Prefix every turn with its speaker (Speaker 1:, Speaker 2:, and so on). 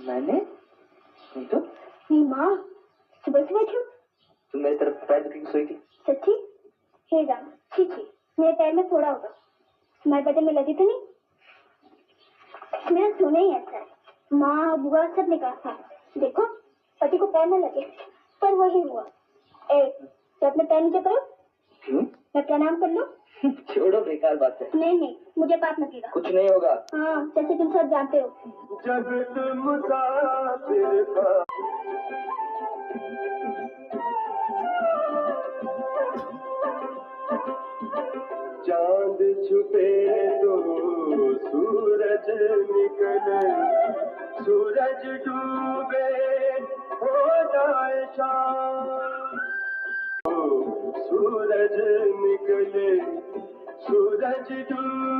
Speaker 1: मैंने नहीं तो।
Speaker 2: नहीं माँ, सुबह से बैठी हूँ।
Speaker 1: तुम मेरी तरफ पैर रखी सोई थी।
Speaker 2: सच्ची? हे राम, छी छी, मेरे पैर में फोड़ा होगा। तुम्हारे बदन में लगी तो नहीं? मेरा सोना ही ऐसा है। माँ बुआ सब ने कहा था, देखो पति को पैर न लगे, पर वही हुआ। तो अपने पैर नीचे करो।
Speaker 1: क्यों?
Speaker 2: मैं प्रणाम कर लूं?
Speaker 1: छोड़ो, बेकार बात है।
Speaker 2: नहीं, मुझे पाप लगेगा।
Speaker 1: कुछ नहीं होगा।
Speaker 2: हाँ, जैसे तुम सब जानते हो।
Speaker 3: जब तुम मुसाफिर का चांद छुपे तो सूरज निकले, सूरज डूबे हो जाए शाम। सूरज निकले, सूरज डूबे